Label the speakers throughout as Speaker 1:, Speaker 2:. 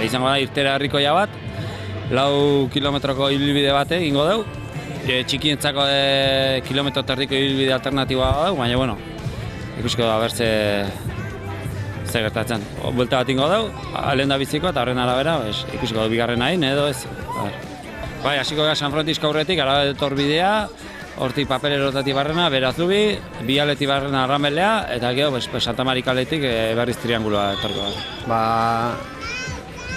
Speaker 1: izango da irtera herrikoia bat, 4 kilometroko ibilbide bate ingo dugu, txikientzako kilometro terdiko ibilbide alternatiboa dugu, baina, bueno, ikusiko da berze gertatzen. Buelta bat ingo dugu, lehen da biziko eta horren arabera, ikusiko du bigarren hain, edo ez. Bai, hasiko gara San Francisco aurretik, ara etor bidea, hortik papererotatik barrena, Berazubi, Bialetik barrena Arramelea, eta gero, Santa Marika aletik berriz trianguloa etorko da.
Speaker 2: Ba,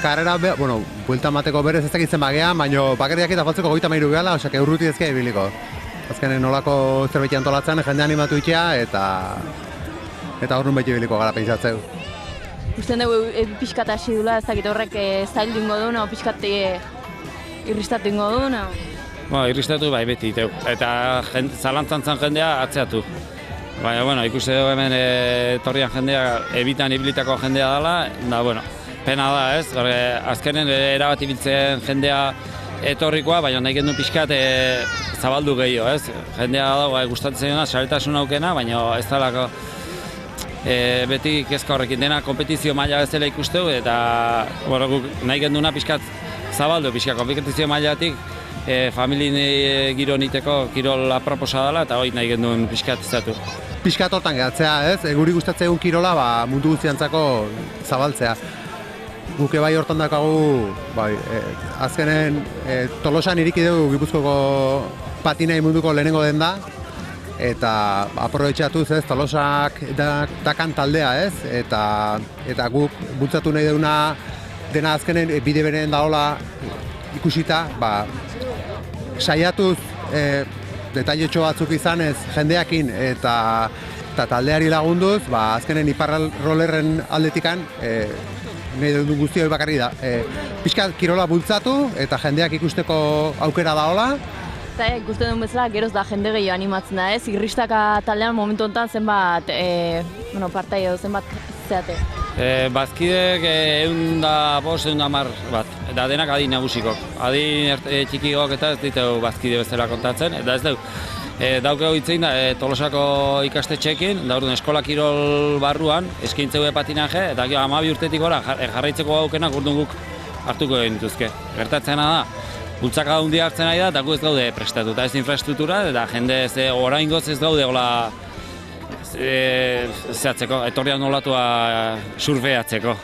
Speaker 2: karrera, bueno, buelta mateko berez ez dakitzen bagean, baina bakarriak eta faltzeko 33 gehala, osea, urruti ezkea ibiliko. Azkenen nolako zerbait antolatzen, jende animatu itea, eta horren beti ibiliko gara pentsatzeu.
Speaker 3: Usten dugu pixkat hasi dula, ez dakit horrek zaildu ingo duen, o pixkat irristatu ingo duen?
Speaker 1: Irristatu bai beti iteu, eta zalantzan zan jendea atzeatu. Baina, bueno, ikuste dugu hemen etorrian jendea, ebitan ibilitako jendea dela, da, bueno, pena da, ez? Azkenen erabat ibiltzen jendea etorrikoa, baina nahi gendu pixkat zabaldu gehiago, ez? Jendea dago gustatzen dena, saretasun aukena, baina ez dalako beti kezka horrekin dena kompetizio maila bezala ikusteu, eta nahi genduna pixkat zabaldu, pixkat kompetizio mailatik familien giro niteko kirol aproposa dela, eta hori nahi gendun pixkat izatu.
Speaker 2: Pixkat hortan gehatzea, ez? Guri gustatzen egun kirola, mundu guztiantzako zabaltzea. Guke bai hortan dakagu, azkenen Tolosan iriki dugu Gipuzkoko patinai munduko lehenengo denda, eta aprobetxatuz, ez, Tolosak dakan taldea, ez, eta guk bultzatu nahi duguna dena azkenen bide beren daola ikusita, saiatuz detailetxo batzuk izanez jendeakin eta taldeari lagunduz, azkenen iparral rollerren aldetikan nahi duen guztioi bakarri da. Pixkat kirola bultzatu eta jendeak ikusteko aukera daola.
Speaker 3: Eta ikusten duen bezala, geroz da jende gehiago animatzen da, ez? Irristaka taldean momentu honetan zenbat partai edo zenbat zeate?
Speaker 1: Bazkidek 105, 110 bat, eta denak adin nagusikok. Adin txikigok eta ez ditu bazkide bezala kontatzen, eta ez dugu. Daukego hitzein da, Tolosako ikastetxeekin, da orduan eskola kirol barruan, eskaintzeu patinaje, eta 12 urtetik gora jarraitzeko aukenak urduan guk hartuko egin dituzke. Gertatzena da, bultzaka handia hartzen ari da, eta gu ez gaude prestatuta, ez infrastruktura, eta jende oraingoz ez gaude zehatzeko, etorrian nolatua surfeatzeko.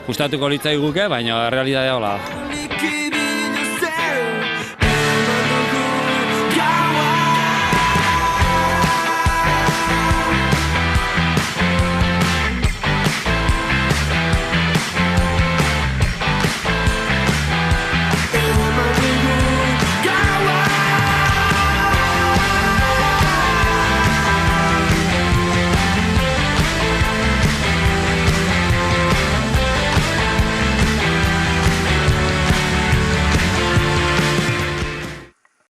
Speaker 1: Gustatuko litzai guke, baina realitatea hola da.